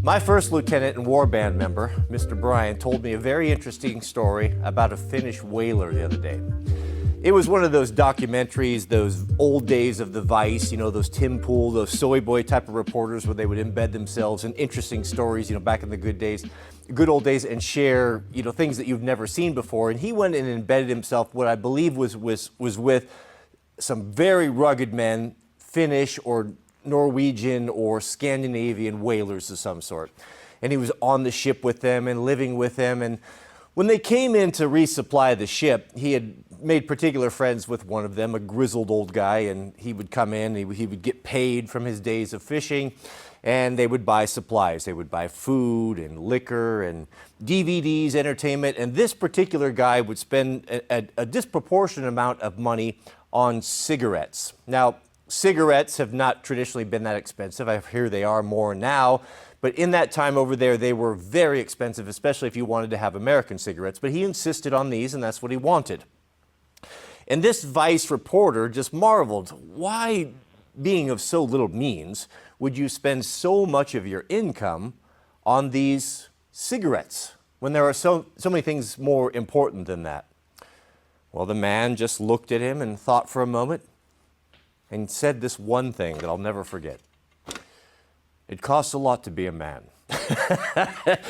My first lieutenant and war band member, Mr. Brian, told me a very interesting story about a Finnish whaler the other day. It was one of those documentaries, those old days of the Vice, those Tim Pool, those soy boy type of reporters where they would embed themselves in interesting stories, back in the good old days, and share, things that you've never seen before. And he went and embedded himself, what I believe was with some very rugged men, Finnish or Norwegian or Scandinavian whalers of some sort. And he was on the ship with them and living with them. And when they came in to resupply the ship, he had made particular friends with one of them, a grizzled old guy, and he would come in, he would get paid from his days of fishing, and they would buy supplies. They would buy food and liquor and DVDs, entertainment, and this particular guy would spend a disproportionate amount of money on cigarettes. Now, cigarettes have not traditionally been that expensive. I hear they are more now. But in that time over there, they were very expensive, especially if you wanted to have American cigarettes. But he insisted on these, and that's what he wanted. And this Vice reporter just marveled, why, being of so little means, would you spend so much of your income on these cigarettes when there are so many things more important than that? Well, the man just looked at him and thought for a moment and said this one thing that I'll never forget. It costs a lot to be a man.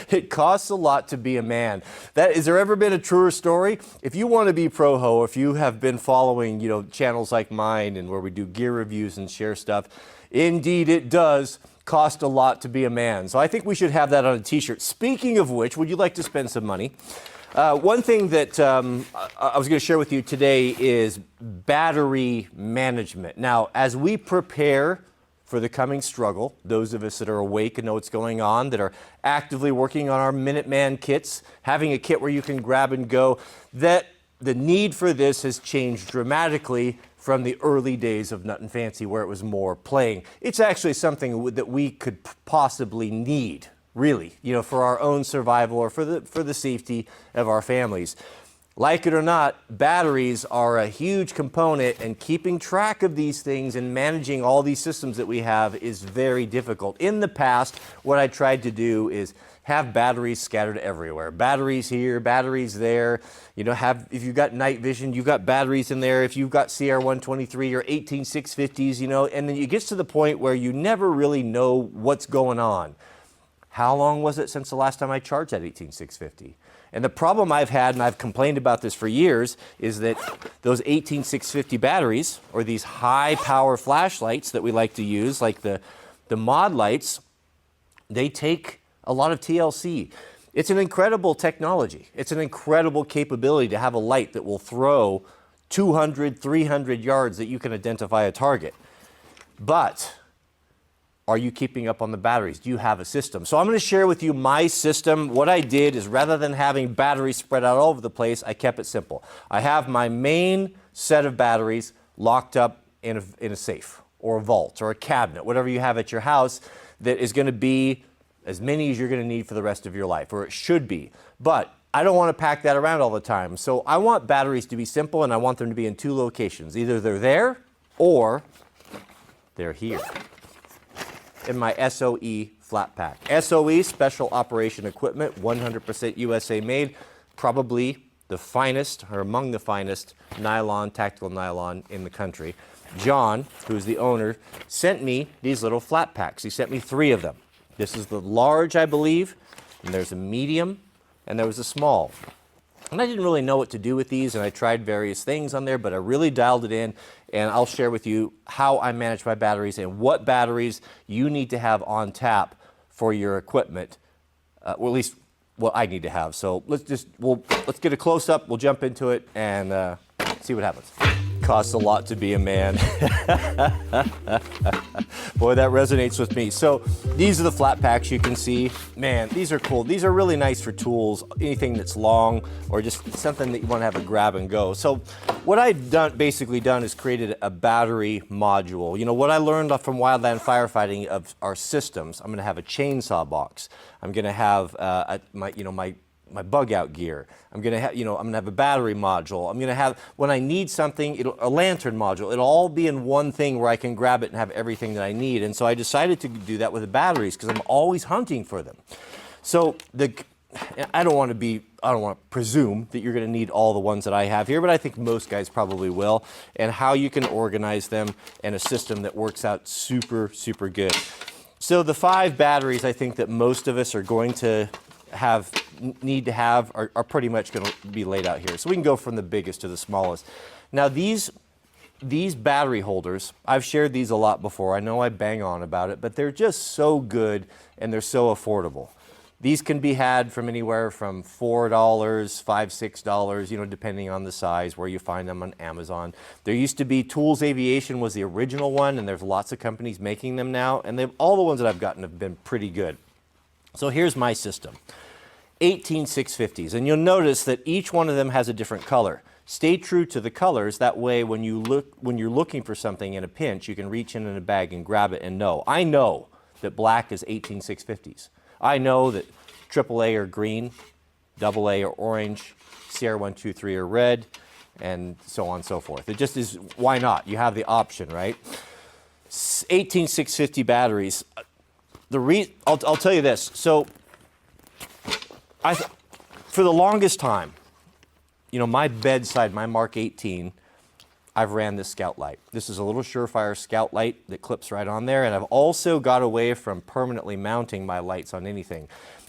It costs a lot to be a man. Has there ever been a truer story? If you want to be pro-ho, if you have been following, channels like mine and where we do gear reviews and share stuff, indeed it does cost a lot to be a man. So I think we should have that on a t-shirt. Speaking of which, would you like to spend some money? One thing that I was going to share with you today is battery management. Now, as we prepare for the coming struggle, those of us that are awake and know what's going on, that are actively working on our MaN kits, having a kit where you can grab and go, that the need for this has changed dramatically from the early days of Nut and Fancy, where it was more playing. It's actually something that we could possibly need, really, for our own survival or for the safety of our families. Like it or not, batteries are a huge component, and keeping track of these things and managing all these systems that we have is very difficult. In the past, what I tried to do is have batteries scattered everywhere. Batteries here, batteries there. If you've got night vision, you've got batteries in there. If you've got CR123 or 18650s, and then it gets to the point where you never really know what's going on. How long was it since the last time I charged that 18650? And the problem I've had, and I've complained about this for years, is that those 18650 batteries, or these high power flashlights that we like to use, like the mod lights, they take a lot of TLC. It's an incredible technology. It's an incredible capability to have a light that will throw 200, 300 yards that you can identify a target. But are you keeping up on the batteries? Do you have a system? So I'm going to share with you my system. What I did is, rather than having batteries spread out all over the place, I kept it simple. I have my main set of batteries locked up in a safe or a vault or a cabinet, whatever you have at your house, that is going to be as many as you're going to need for the rest of your life, or it should be. But I don't want to pack that around all the time. So I want batteries to be simple, and I want them to be in two locations. Either they're there or they're here in my SOE flat pack. SOE, Special Operation Equipment, 100% USA made, probably the finest, or among the finest, tactical nylon in the country. John, who's the owner, sent me these little flat packs. He sent me 3 of them. This is the large, I believe, and there's a medium, and there was a small. And I didn't really know what to do with these, and I tried various things on there, but I really dialed it in, and I'll share with you how I manage my batteries and what batteries you need to have on tap for your equipment, or at least what I need to have. So let's get a close-up, we'll jump into it, and see what happens. Costs a lot to be a man. Boy, that resonates with me. So these are the flat packs you can see. Man, these are cool. These are really nice for tools, anything that's long or just something that you want to have a grab and go. So what I've basically done is created a battery module. What I learned from wildland firefighting of our systems, I'm going to have a chainsaw box. I'm going to have my my bug out gear. I'm gonna have, I'm gonna have a battery module. I'm gonna have, when I need something, a lantern module. It'll all be in one thing where I can grab it and have everything that I need. And so I decided to do that with the batteries because I'm always hunting for them. So I don't want to presume that you're going to need all the ones that I have here, but I think most guys probably will, and how you can organize them and a system that works out super, super good. So the 5 batteries I think that most of us are going to need to have are pretty much going to be laid out here. So we can go from the biggest to the smallest. Now these battery holders, I've shared these a lot before. I know I bang on about it, but they're just so good and they're so affordable. These can be had from anywhere from $4, $5, $6, depending on the size, where you find them on Amazon. There used to be Tools Aviation was the original one, and there's lots of companies making them now, and all the ones that I've gotten have been pretty good. So here's my system. 18 650s, and you'll notice that each one of them has a different color. Stay true to the colors, that way when you're looking for something in a pinch, you can reach in a bag and grab it and know. I know that black is 18 650s. I know that AAA are green, AA are orange, CR123 are red, and so on and so forth. It just is, why not? You have the option, right? 18 650 batteries. I'll tell you this. So, for the longest time, my bedside, my Mark 18, I've ran this Scout light. This is a little Surefire Scout light that clips right on there, and I've also got away from permanently mounting my lights on anything.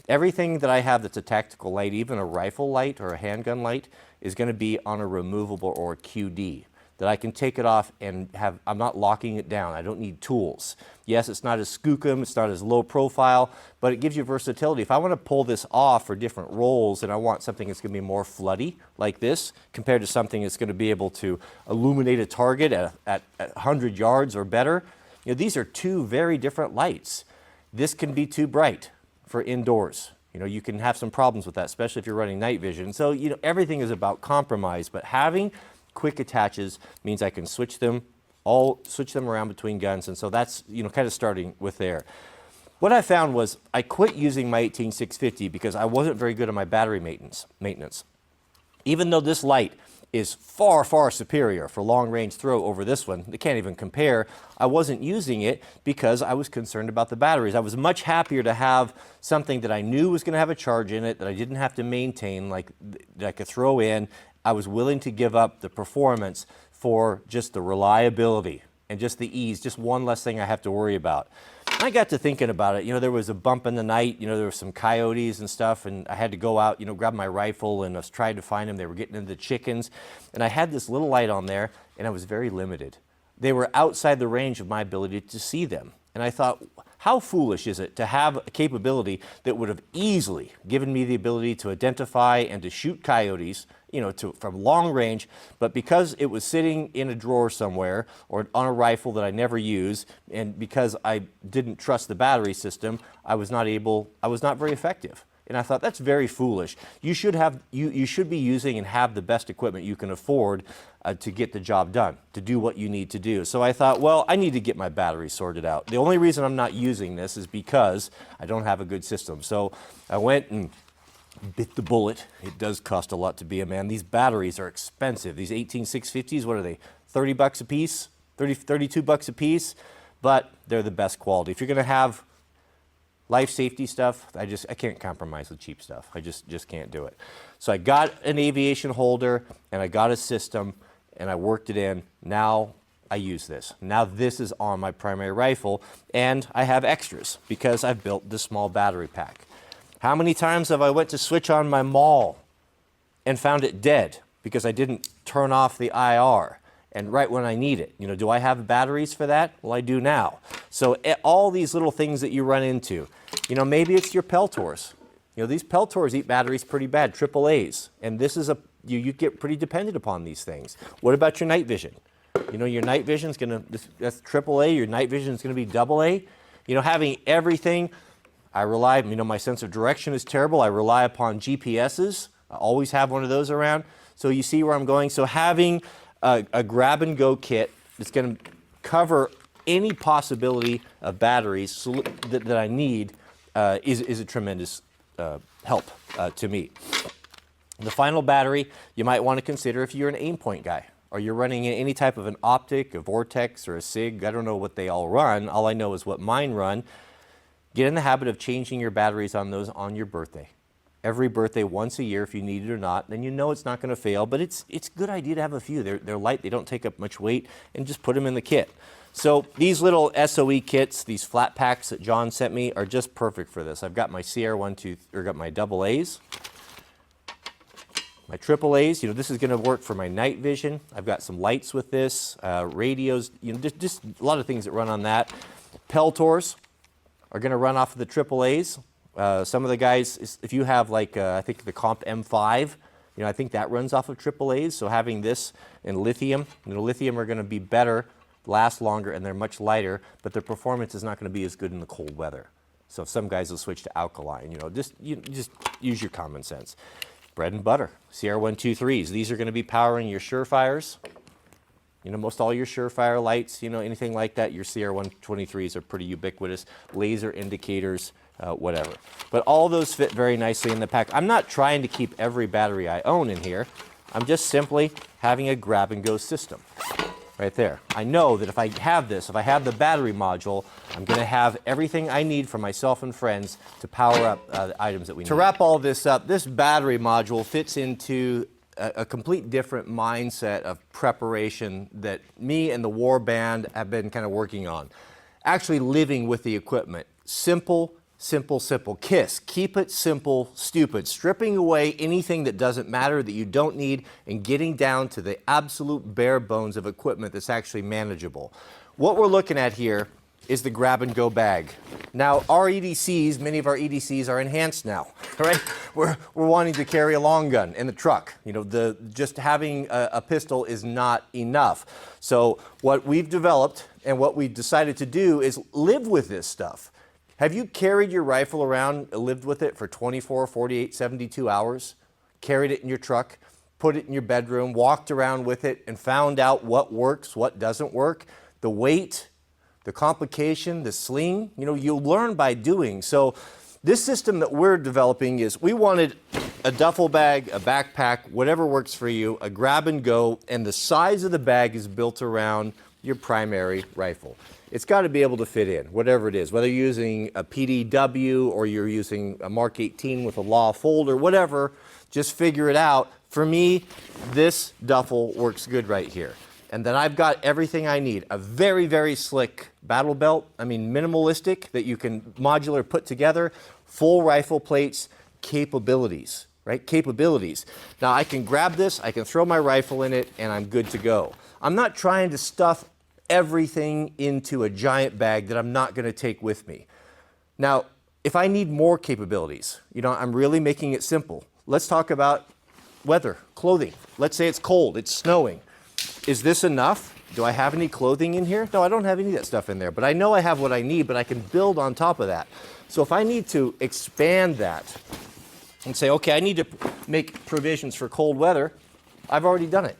Everything that I have that's a tactical light, even a rifle light or a handgun light, is going to be on a removable or QD, that I can take it off and I'm not locking it down. I don't need tools. Yes, it's not as skookum, it's not as low profile, but it gives you versatility. If I want to pull this off for different roles and I want something that's going to be more floody like this compared to something that's going to be able to illuminate a target at 100 yards or better, these are 2 very different lights. This can be too bright for indoors. You can have some problems with that, especially if you're running night vision. So, everything is about compromise, but having quick attaches means I can switch them around between guns, and so that's kind of starting with there. What I found was I quit using my 18 650 because I wasn't very good at my battery maintenance. Even though this light is far, far superior for long range throw over this one, they can't even compare, I wasn't using it because I was concerned about the batteries. I was much happier to have something that I knew was going to have a charge in it, that I didn't have to maintain, like that I could throw in. I was willing to give up the performance for just the reliability and just the ease, just one less thing I have to worry about. I got to thinking about it. There was a bump in the night, there were some coyotes and stuff, and I had to go out, grab my rifle, and I was trying to find them. They were getting into the chickens, and I had this little light on there, and I was very limited. They were outside the range of my ability to see them. And I thought, how foolish is it to have a capability that would have easily given me the ability to identify and to shoot coyotes, from long range, but because it was sitting in a drawer somewhere or on a rifle that I never use, and because I didn't trust the battery system, I was not very effective. And I thought, that's very foolish. You should be using and have the best equipment you can afford to get the job done, to do what you need to do. So I thought, well, I need to get my battery sorted out. The only reason I'm not using this is because I don't have a good system. So I went and bit the bullet. It does cost a lot to be a man. These batteries are expensive. These 18 650s, what are they? 30 bucks a piece? 32 bucks a piece? But they're the best quality. If you're going to have life safety stuff, I can't compromise with cheap stuff. I just can't do it. So I got an aviation holder and I got a system and I worked it in. Now I use this. Now this is on my primary rifle, and I have extras because I've built this small battery pack. How many times have I went to switch on my MaN and found it dead because I didn't turn off the IR? And right when I need it, do I have batteries for that? Well, I do now. So all these little things that you run into, maybe it's your Peltors. These Peltors eat batteries pretty bad, AAAs. And this is you get pretty dependent upon these things. What about your night vision? Your night vision's that's AAA, your night vision's gonna be AA. Having everything, I rely, my sense of direction is terrible. I rely upon GPSs. I always have one of those around. So you see where I'm going. So having a grab-and-go kit that's going to cover any possibility of batteries that I need is a tremendous help to me. The final battery you might want to consider if you're an aim point guy, or you're running any type of an optic, a vortex, or a SIG. I don't know what they all run. All I know is what mine run. Get in the habit of changing your batteries on those on your birthday. Every birthday, once a year, if you need it or not, then you know it's not going to fail, but it's a good idea to have a few. They're light, they don't take up much weight, and just put them in the kit. So these little SOE kits, these flat packs that John sent me, are just perfect for this. I've got my got my double A's, my triple A's. You know, this is going to work for my night vision. I've got some lights with this, radios, you know, just a lot of things that run on that. Peltors are going to run off of the triple A's. Some of the guys, if you have like, I think the Comp M5, you know, I think that runs off of AAA's. So having this and lithium, you know, lithium are going to be better, last longer, and they're much lighter, but their performance is not going to be as good in the cold weather. So some guys will switch to alkaline. You know, just use your common sense. Bread and butter, CR123s. These are going to be powering your Surefires. You know, most all your Surefire lights, you know, anything like that, your CR123s are pretty ubiquitous. Laser indicators. Whatever. But all those fit very nicely in the pack. I'm not trying to keep every battery I own in here. I'm just simply having a grab-and-go system right there. I know that if I have this, if I have the battery module, I'm going to have everything I need for myself and friends to power up the items that we need. To wrap all this up, this battery module fits into a complete different mindset of preparation that me and the War Band have been kind of working on. Actually living with the equipment. Simple. Simple, simple. KISS. Keep it simple, stupid. Stripping away anything that doesn't matter, that you don't need, and getting down to the absolute bare bones of equipment that's actually manageable. What we're looking at here is the grab-and-go bag. Now, our EDCs, many of our EDCs are enhanced now, right? We're wanting to carry a long gun in the truck. You know, just having a pistol is not enough. So what we've developed and what we've decided to do is live with this stuff. Have you carried your rifle around, lived with it for 24, 48, 72 hours? Carried it in your truck, put it in your bedroom, walked around with it, and found out what works, what doesn't work? The weight, the complication, the sling, you know, you'll learn by doing. So this system that we're developing is, we wanted a duffel bag, a backpack, whatever works for you, a grab and go, and the size of the bag is built around your primary rifle. It's got to be able to fit in, whatever it is, whether you're using a PDW or you're using a Mark 18 with a law folder, whatever, just figure it out. For me, this duffel works good right here. And then I've got everything I need. A very, very slick battle belt, I mean minimalistic, that you can modular put together, full rifle plates, capabilities, right? Capabilities. Now I can grab this, I can throw my rifle in it, and I'm good to go. I'm not trying to stuff everything into a giant bag that I'm not going to take with me. Now, if I need more capabilities, you know, I'm really making it simple. Let's talk about weather, clothing. Let's say it's cold, it's snowing. Is this enough? Do I have any clothing in here? No, I don't have any of that stuff in there, but I know I have what I need, but I can build on top of that. So if I need to expand that and say, okay, I need to make provisions for cold weather, I've already done it.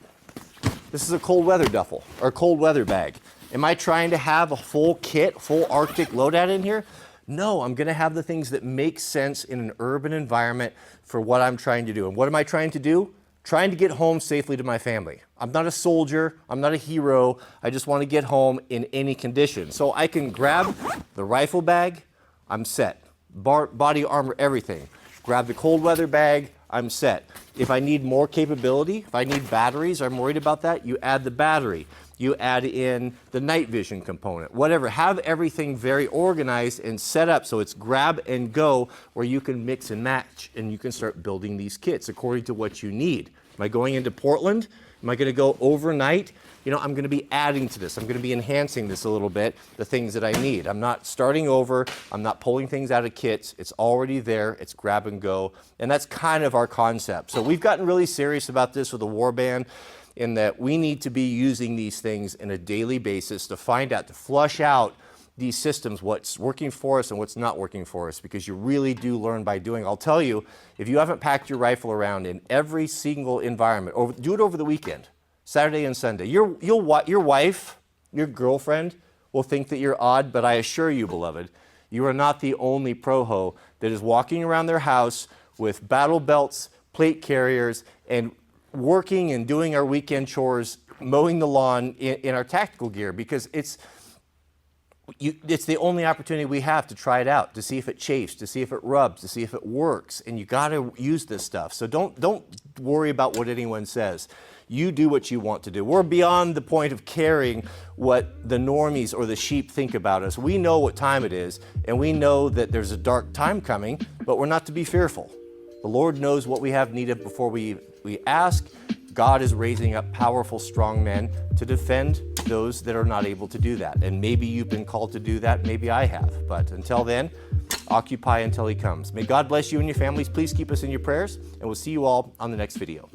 This is a cold weather duffel, or cold weather bag. Am I trying to have a full kit, full Arctic loadout in here? No, I'm going to have the things that make sense in an urban environment for what I'm trying to do. And what am I trying to do? Trying to get home safely to my family. I'm not a soldier, I'm not a hero, I just want to get home in any condition. So I can grab the rifle bag, I'm set. Body armor, everything. Grab the cold weather bag, I'm set. If I need more capability, if I need batteries, I'm worried about that, you add the battery. You add in the night vision component, whatever. Have everything very organized and set up so it's grab and go, where you can mix and match and you can start building these kits according to what you need. Am I going into Portland? Am I going to go overnight? You know, I'm going to be adding to this. I'm going to be enhancing this a little bit, the things that I need. I'm not starting over. I'm not pulling things out of kits. It's already there. It's grab and go. And that's kind of our concept. So we've gotten really serious about this with the War Band, in that we need to be using these things on a daily basis to find out, to flush out these systems, what's working for us and what's not working for us, because you really do learn by doing. I'll tell you, if you haven't packed your rifle around in every single environment, do it over the weekend, Saturday and Sunday. Your wife, your girlfriend will think that you're odd, but I assure you, beloved, You are not the only proho that is walking around their house with battle belts, plate carriers, and working and doing our weekend chores, mowing the lawn in our tactical gear, because it's the only opportunity we have to try it out, to see if it chafes, to see if it rubs, to see if it works. And you got to use this stuff. So don't worry about what anyone says. You do what you want to do. We're beyond the point of caring what the normies or the sheep think about us. We know what time it is, and we know that there's a dark time coming, but we're not to be fearful. The Lord knows what we have need of before we ask. God is raising up powerful, strong men to defend those that are not able to do that. And maybe you've been called to do that, maybe I have. But until then, occupy until he comes. May God bless you and your families. Please keep us in your prayers, and we'll see you all on the next video.